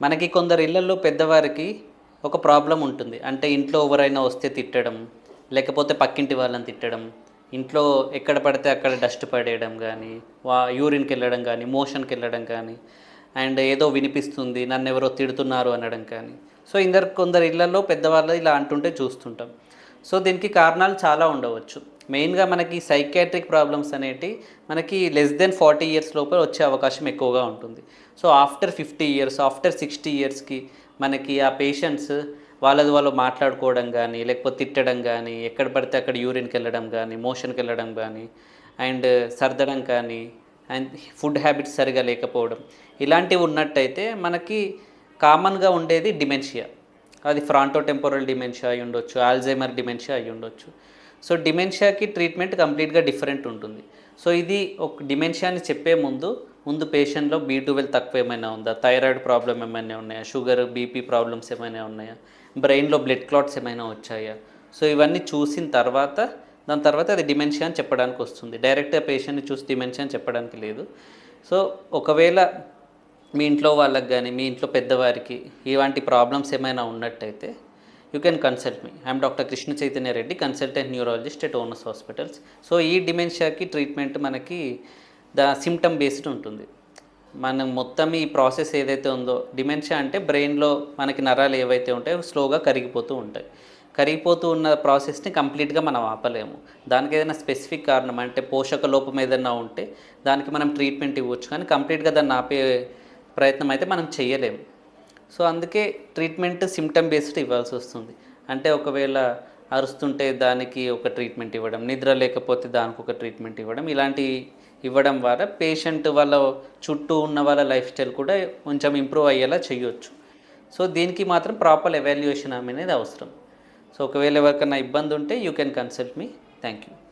మనకి కొందరు ఇళ్లల్లో పెద్దవారికి ఒక ప్రాబ్లం ఉంటుంది. అంటే ఇంట్లో ఎవరైనా వస్తే తిట్టడం, లేకపోతే పక్కింటి వాళ్ళని తిట్టడం, ఇంట్లో ఎక్కడ పడితే అక్కడ డస్ట్ పడేయడం గానీ, యూరిన్‌కెళ్ళడం గానీ, మోషన్‌కెళ్ళడం కానీ, అండ్ ఏదో వినిపిస్తుంది, నన్నెవరో తిడుతున్నారు అనడం కానీ. సో, కొందరు ఇళ్లల్లో పెద్దవాళ్ళు ఇలా అంటుంటే చూస్తుంటాం. సో, దీనికి కారణాలు చాలా ఉండవచ్చు. మెయిన్‌గా మనకి సైకియాట్రిక్ ప్రాబ్లమ్స్ అనేటివి మనకి లెస్ దెన్ 40 ఇయర్స్ లోపల వచ్చే అవకాశం ఎక్కువగా ఉంటుంది. సో, ఆఫ్టర్ 50 ఇయర్స్, ఆఫ్టర్ 60 ఇయర్స్‌కి మనకి ఆ పేషెంట్స్ వాళ్ళది వాళ్ళు మాట్లాడుకోవడం గానీ, లేకపోతే తిట్టడం గానీ, ఎక్కడ పడితే అక్కడ యూరిన్‌కెళ్ళడం గానీ, మోషన్‌కెళ్ళడం గానీ, అండ్ సర్దడం కానీ, అండ్ ఫుడ్ హ్యాబిట్స్ సరిగ్గా లేకపోవడం, ఇలాంటివి ఉన్నట్టయితే మనకి కామన్‌గా ఉండేది డిమెన్షియా. అది ఫ్రాంటోటెంపోరల్ డిమెన్షియా అయ్యుండొచ్చు, ఆల్జైమర్ డిమెన్షియా అయ్యుండొచ్చు. సో, డిమెన్షియాకి ట్రీట్మెంట్ కంప్లీట్‌గా డిఫరెంట్ ఉంటుంది. సో, ఇది ఒక డిమెన్షియా అని చెప్పే ముందు పేషెంట్‌లో B12 తక్కువ ఏమైనా ఉందా? థైరాయిడ్ ప్రాబ్లమ్ ఏమైనా ఉన్నాయా? షుగర్, బీపీ ప్రాబ్లమ్స్ ఏమైనా ఉన్నాయా? బ్రెయిన్‌లో బ్లడ్ క్లాట్స్ ఏమైనా వచ్చాయా? సో, ఇవన్నీ చూసిన తర్వాత దాని తర్వాత అది డిమెన్షియా అని చెప్పడానికొస్తుంది. డైరెక్ట్‌గా పేషెంట్‌ని చూసి డిమెన్షియా అని చెప్పడానికి లేదు. సో, ఒకవేళ మీ ఇంట్లో వాళ్ళకి గానీ, మీ ఇంట్లో పెద్దవారికి ఇలాంటి ప్రాబ్లమ్స్ ఏమైనా ఉన్నట్టయితే you can consult me. I'm doctor Krishna Chaitanya Reddy, consultant neurologist at onus hospitals. So, ఈ డిమెన్షియాకి ట్రీట్మెంట్ మనకి సిమ్టమ్ బేస్డ్ ఉంటుంది. మనం మొత్తం ఈ ప్రాసెస్ ఏదైతే ఉందో, డిమెన్షియా అంటే బ్రెయిన్‌లో మనకి నరాలు ఏవైతే ఉంటాయో స్లోగా కరిగిపోతూ ఉంటాయి. కరిగిపోతూ ఉన్న ప్రాసెస్‌ని కంప్లీట్‌గా మనం ఆపలేము. దానికి ఏదైనా స్పెసిఫిక్ కారణం అంటే పోషక లోపం ఏదైనా ఉంటే దానికి మనం ట్రీట్మెంట్ ఇవ్వచ్చు. కానీ కంప్లీట్‌గా దాన్ని ఆపే ప్రయత్నం అయితే మనం చేయలేము. సో, అందుకే ట్రీట్మెంట్ సిమ్టమ్ బేస్డ్ ఇవ్వాల్సొస్తుంది. అంటే ఒకవేళ అరుస్తుంటే దానికి ఒక ట్రీట్మెంట్ ఇవ్వడం, నిద్ర లేకపోతే దానికొక ట్రీట్మెంట్ ఇవ్వడం, ఇలాంటివి ఇవ్వడం ద్వారా పేషెంట్ వాళ్ళ చుట్టూ ఉన్న వాళ్ళ లైఫ్ స్టైల్ కూడా కొంచెం ఇంప్రూవ్ అయ్యేలా చేయొచ్చు. సో, దీనికి మాత్రం ప్రాపర్ ఎవాల్యుయేషన్ అనేది అవసరం. సో, ఒకవేళ ఎవరికన్నా ఇబ్బంది ఉంటే you can consult me. Thank you.